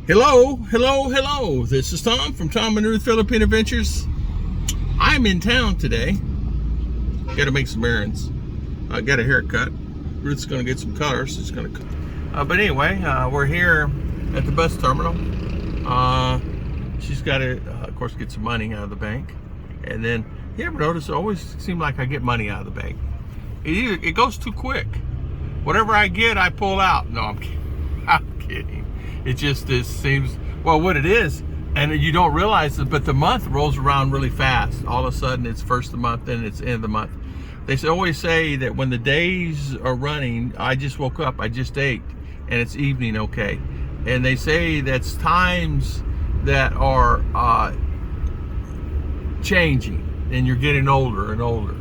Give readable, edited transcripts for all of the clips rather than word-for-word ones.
Hello. This is Tom from Tom and Ruth Philippine Adventures. I'm in town today. Got to make some errands. I got a haircut. Ruth's going to get some colors. She's going to. But anyway, we're here at the bus terminal. She's got to, of course, get some money out of the bank. And then, you ever notice? It always seems like I get money out of the bank. It goes too quick. Whatever I get, I pull out. No, I'm kidding. I'm kidding. It just seems, well, what it is, and you don't realize it, but the month rolls around really fast. All of a sudden, it's first of the month, then it's end of the month. They always say that when the days are running, I just woke up, I just ate, and it's evening, okay. And they say that's times that are changing, and you're getting older and older.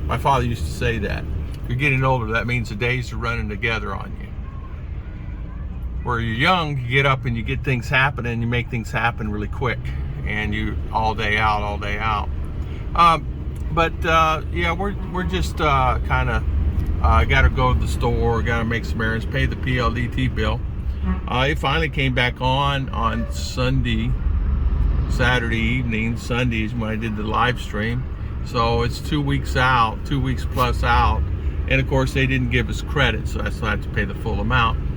My father used to say that. If you're getting older, that means the days are running together on you. Where you're young, you get up and you get things happening, you make things happen really quick, and you all day out. Yeah, we're just kind of got to go to the store, got to make some errands, pay the PLDT bill. It finally came back on Saturday evening, Sundays when I did the live stream. So it's 2 weeks out, 2 weeks plus out, and of course they didn't give us credit, so I still have to pay the full amount.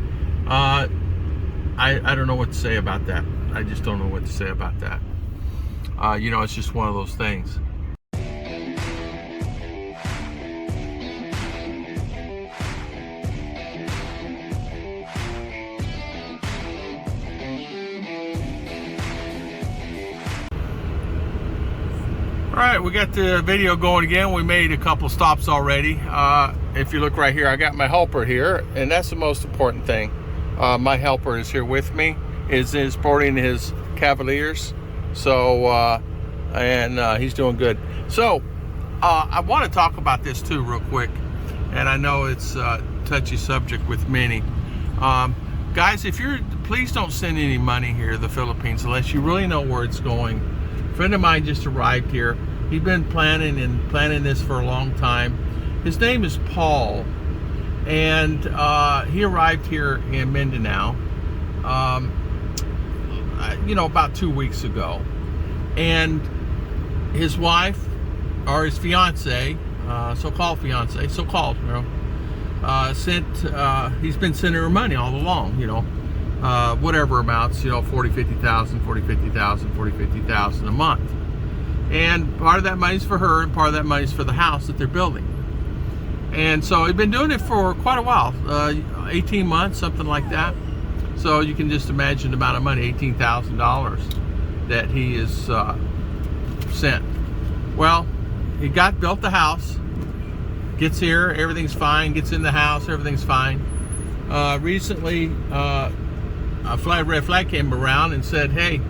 I don't know what to say about that. I just don't know what to say about that. It's just one of those things. All right, we got the video going again. We made a couple stops already. If you look right here, I got my helper here, and that's the most important thing. My helper is here with me, is sporting his Cavaliers, so he's doing good. So I want to talk about this too real quick, and I know it's a touchy subject with many. Guys, please don't send any money here to the Philippines unless you really know where it's going. A friend of mine just arrived here. He's been planning this for a long time. His name is Paul. And he arrived here in Mindinao, about 2 weeks ago. And his wife, or his fiance, so-called fiance, he's been sending her money all along, whatever amounts, 40, 50,000 a month. And part of that money's for her, and part of that money's for the house that they're building. And so he's been doing it for quite a while, 18 months, something like that. So you can just imagine the amount of money, $18,000 that he is sent. Well, he built the house, gets here, everything's fine, gets in the house, everything's fine. Recently, a red flag came around and said, hey,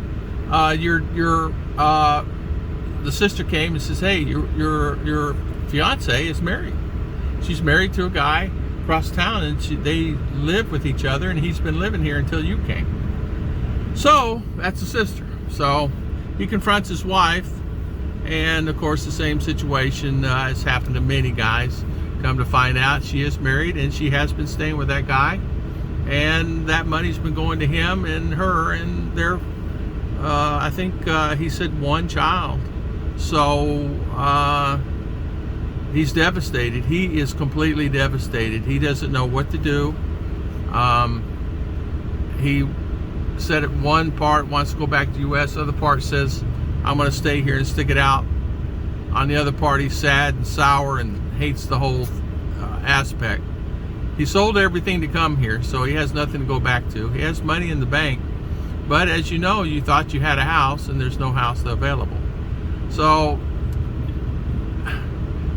the sister came and says, hey, your fiance is married. She's married to a guy across town, and they live with each other, and he's been living here until you came. So that's the sister. So he confronts his wife, and of course the same situation has happened to many guys. Come to find out, she is married, and she has been staying with that guy, and that money's been going to him and her, and their I think he said one child. So he's devastated. He is completely devastated. He doesn't know what to do. He said at one part wants to go back to the U.S. Other part says, I'm going to stay here and stick it out. On the other part, he's sad and sour and hates the whole aspect. He sold everything to come here, so he has nothing to go back to. He has money in the bank, but as you know, you thought you had a house, and there's no house available. So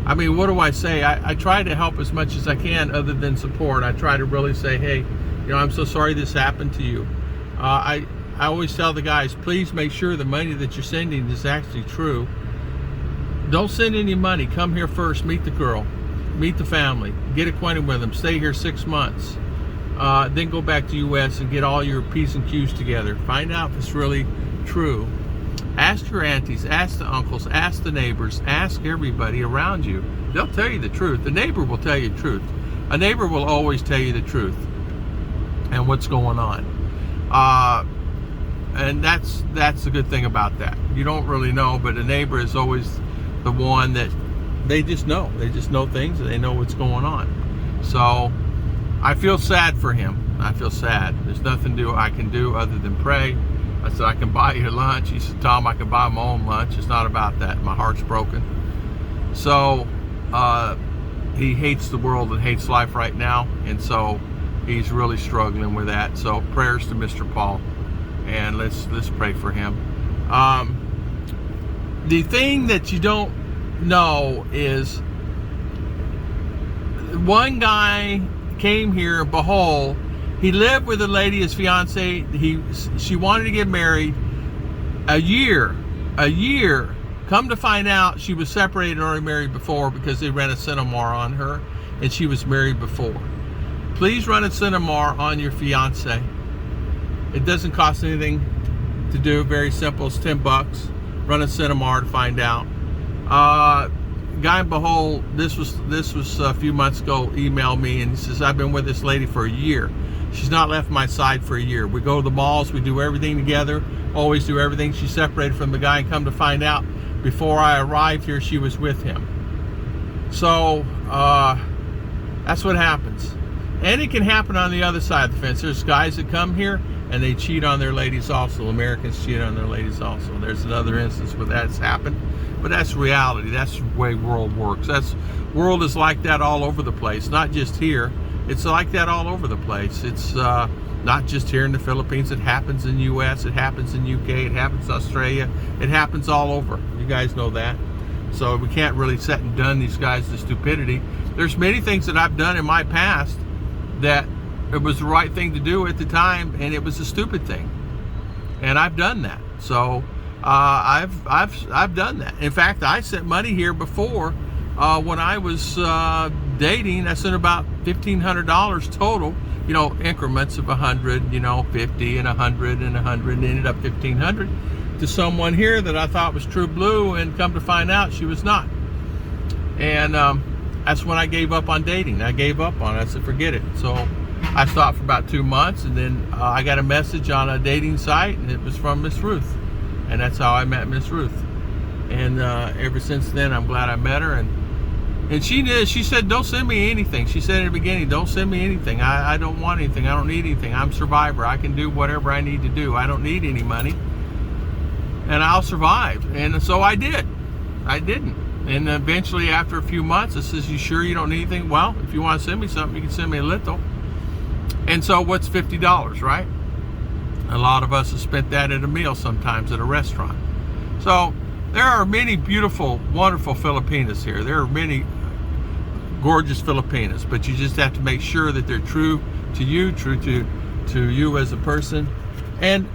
I mean, what do I say? I try to help as much as I can other than support. I try to really say, hey, I'm so sorry this happened to you. I always tell the guys, please make sure the money that you're sending is actually true. Don't send any money. Come here first, meet the girl, meet the family, get acquainted with them, stay here 6 months. Then go back to U.S. and get all your P's and Q's together. Find out if it's really true. Ask your aunties, ask the uncles, ask the neighbors, ask everybody around you. They'll tell you the truth. The neighbor will tell you the truth. A neighbor will always tell you the truth and what's going on. and that's the good thing about that. You don't really know, but a neighbor is always the one that they just know things, and they know what's going on. So I feel sad for him. I feel sad. There's nothing I can do other than pray. I said, I can buy you lunch. He said, Tom, I can buy my own lunch. It's not about that. My heart's broken. So he hates the world and hates life right now, and so he's really struggling with that. So prayers to Mr. Paul, and let's pray for him. The thing that you don't know is one guy came here, Bahol. He lived with a lady, his fiance. She wanted to get married. A year. Come to find out, she was separated and already married before, because they ran a Cinemar on her, and she was married before. Please run a Cinemar on your fiance. It doesn't cost anything to do. Very simple. It's $10. Run a Cinemar to find out. Guy in Bahol, this was a few months ago, emailed me, and he says, I've been with this lady for a year. She's not left my side for a year. We go to the malls, we do everything together, always do everything. She's separated from the guy, and come to find out, before I arrived here, she was with him. So that's what happens. And it can happen on the other side of the fence. There's guys that come here and they cheat on their ladies also. Americans cheat on their ladies also. There's another instance where that's happened, but that's reality. That's the way world works. World is like that all over the place, not just here. It's like that all over the place. It's not just here in the Philippines. It happens in the US, it happens in UK, it happens in Australia, it happens all over. You guys know that. So we can't really set and done these guys to stupidity. There's many things that I've done in my past that it was the right thing to do at the time, and it was a stupid thing. And I've done that. So I've done that. In fact, I sent money here before when I was dating. I sent about $1,500 total, you know, increments of 100, you know, 50 and 100 and 100, and ended up 1,500 to someone here that I thought was true blue, and come to find out she was not. And that's when I gave up on dating. I gave up on it. I said, forget it. So I stopped for about 2 months, and then I got a message on a dating site, and it was from Miss Ruth, and that's how I met Miss Ruth. And ever since then, I'm glad I met her. And she said, don't send me anything. She said in the beginning, don't send me anything. I don't want anything. I don't need anything. I'm a survivor. I can do whatever I need to do. I don't need any money, and I'll survive. And so I did. I didn't. And eventually, after a few months, it says, you sure you don't need anything? Well, if you want to send me something, you can send me a little. And so what's $50, right? A lot of us have spent that at a meal sometimes at a restaurant. So there are many beautiful, wonderful Filipinas here. There are many gorgeous Filipinas, but you just have to make sure that they're true to you, true to you as a person. And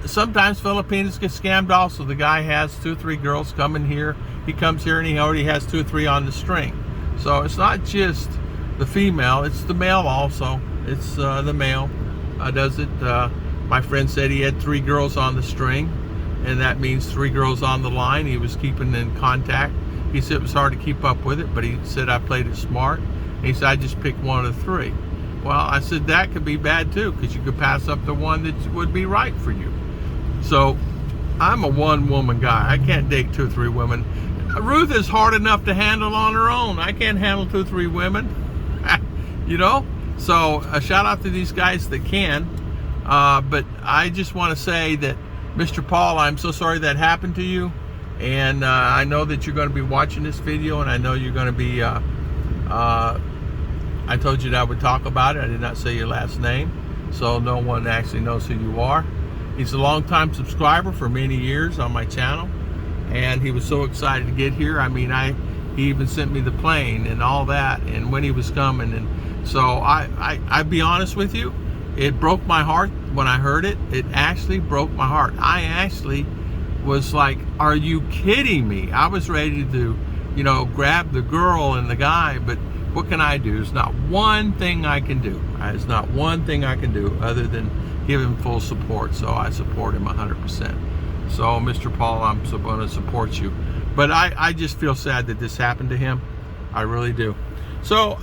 sometimes Filipinas get scammed also. The guy has 2 or 3 girls coming here. He comes here and he already has 2 or 3 on the string. So it's not just the female, it's the male also. It's the male does it. My friend said he had 3 girls on the string, and that means 3 girls on the line. He was keeping in contact. He said it was hard to keep up with it, but he said I played it smart. And he said I just picked one of the 3. Well, I said that could be bad too, because you could pass up the one that would be right for you. So I'm a one-woman guy. I can't date 2 or 3 women. Ruth is hard enough to handle on her own. I can't handle 2 or 3 women. You know? So a shout out to these guys that can. But I just want to say that, Mr. Paul, I'm so sorry that happened to you. And I know that you're going to be watching this video, and I know you're going to be, I told you that I would talk about it. I did not say your last name, so no one actually knows who you are. He's a long-time subscriber for many years on my channel, and he was so excited to get here. I mean, he even sent me the plane and all that, and when he was coming. And so I'll be honest with you, it broke my heart when I heard it. It actually broke my heart. I actually was like, are you kidding me? I was ready to, you know, grab the girl and the guy, but what can I do? There's not one thing I can do. There's not one thing I can do other than give him full support. So I support him 100%. So Mr. Paul, I'm going to support you. But I just feel sad that this happened to him. I really do. So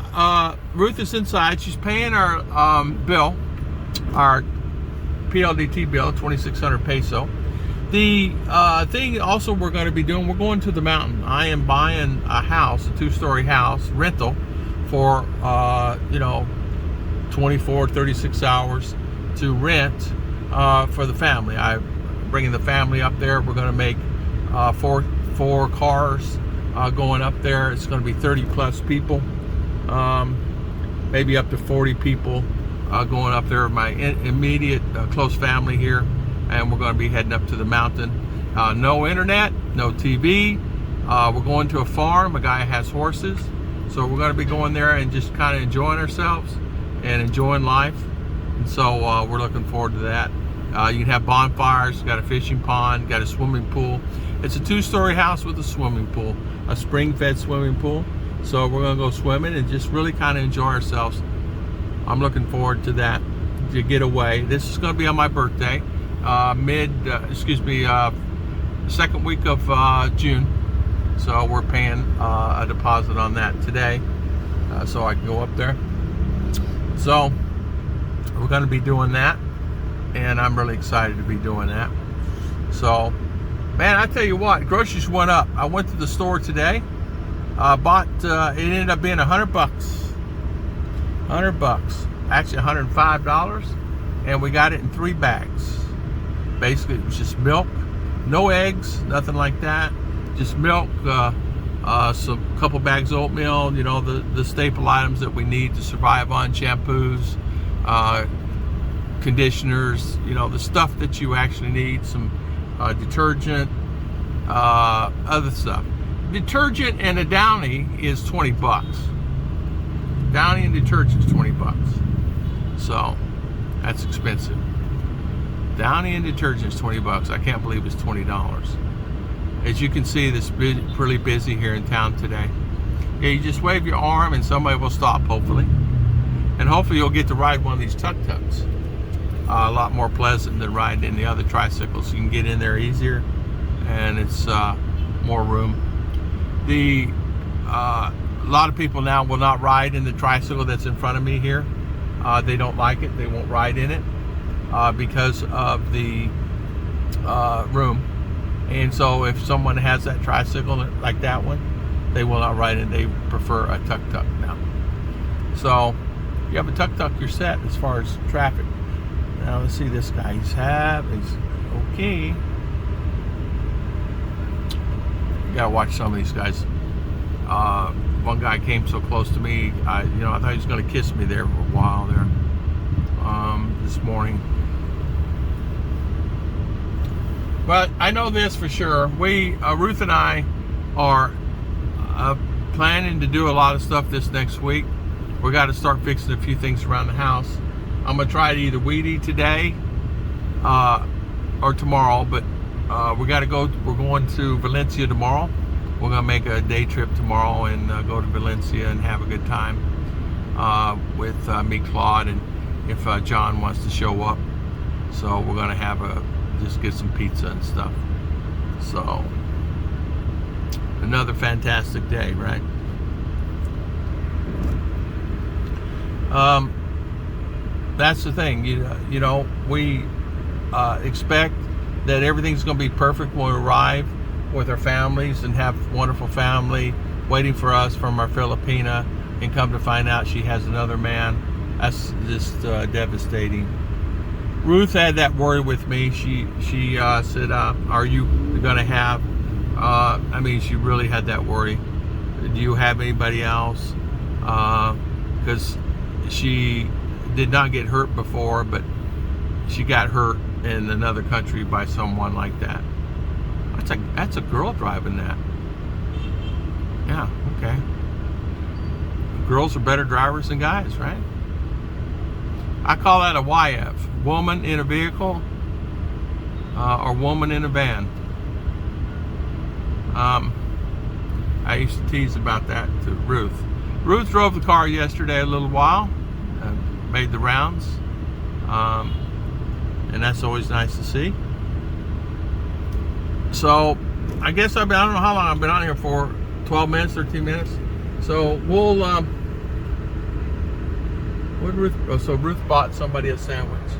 Ruth is inside. She's paying our bill, our PLDT bill, 2,600 peso. The thing also we're going to be doing, we're going to the mountain. I am buying a house, a 2-story house, rental, for, 24, 36 hours to rent for the family. I'm bringing the family up there. We're going to make four cars going up there. It's going to be 30 plus people, maybe up to 40 people going up there. My immediate close family here, and we're going to be heading up to the mountain. No internet, no TV. We're going to a farm. A guy has horses, so we're going to be going there and just kind of enjoying ourselves and enjoying life. And so we're looking forward to that. You can have bonfires, got a fishing pond, got a swimming pool. It's a 2-story house with a swimming pool, a spring-fed swimming pool. So we're going to go swimming and just really kind of enjoy ourselves. I'm looking forward to that, to get away. This is going to be on my birthday, second week of June. So we're paying a deposit on that today, so I can go up there. So we're going to be doing that, and I'm really excited to be doing that. So, man, I tell you what, groceries went up. I went to the store today, bought, it ended up being $100. $100, actually $105, and we got it in 3 bags. Basically, it was just milk, no eggs, nothing like that. Just milk, some couple bags of oatmeal, the staple items that we need to survive on, shampoos, conditioners, the stuff that you actually need, some detergent, other stuff. Detergent and a Downy is 20 bucks. Downy and detergent is 20 bucks. So that's expensive. Downy and detergent is 20 bucks. I can't believe it's $20. As you can see, this is pretty busy here in town today. Yeah, you just wave your arm and somebody will stop, hopefully. And hopefully you'll get to ride one of these tuk-tuks. A lot more pleasant than riding in the other tricycles. You can get in there easier, and it's more room. A lot of people now will not ride in the tricycle that's in front of me here. They don't like it. They won't ride in it because of the room. And so if someone has that tricycle like that one, they will not ride it. They prefer a tuk-tuk now. So if you have a tuk-tuk, you're set as far as traffic. Now let's see this guy. He's okay. You gotta watch some of these guys. One guy came so close to me, I thought he was gonna kiss me there for a while there. This morning. But I know this for sure. Ruth and I are planning to do a lot of stuff this next week. We got to start fixing a few things around the house. I'm gonna try to either weed eat today or tomorrow. But we got to go. We're going to Valencia tomorrow. We're gonna make a day trip tomorrow and go to Valencia and have a good time with me, Claude, and if John wants to show up. So we're gonna have just get some pizza and stuff. So another fantastic day, right? That's the thing. We expect that everything's going to be perfect when we arrive with our families and have wonderful family waiting for us from our Filipina, and come to find out she has another man. That's just devastating. Ruth had that worry with me. She said, are you going to have, she really had that worry. Do you have anybody else? Because she did not get hurt before, but she got hurt in another country by someone like that. That's a girl driving that. Yeah, okay. Girls are better drivers than guys, right? I call that a YF, woman in a vehicle, or woman in a van. I used to tease about that to Ruth. Ruth drove the car yesterday a little while, made the rounds, and that's always nice to see. So I guess I don't know how long I've been on here for, 12 minutes, 13 minutes. So we'll, so Ruth bought somebody a sandwich.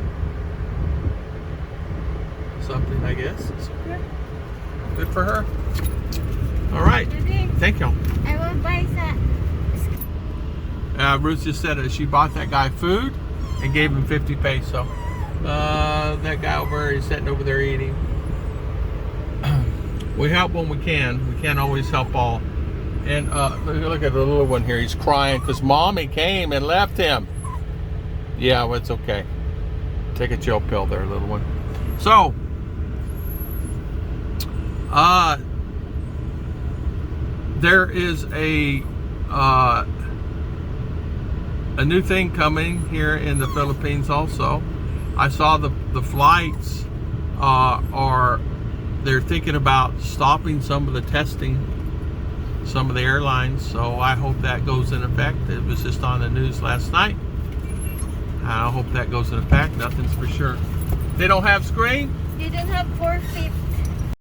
something, I guess. It's okay. Good for her. All right. Thank you. I will buy some. Ruth just said that she bought that guy food and gave him 50 peso. That guy over there is sitting over there eating. We help when we can. We can't always help all. And look at the little one here. He's crying because mommy came and left him. Yeah, well, it's okay. Take a chill pill there, little one. So, there is a new thing coming here in the Philippines also. I saw the flights they're thinking about stopping some of the testing, some of the airlines, so I hope that goes in effect. It was just on the news last night. I hope that goes in effect. Nothing's for sure. They don't have screen? They don't have 450.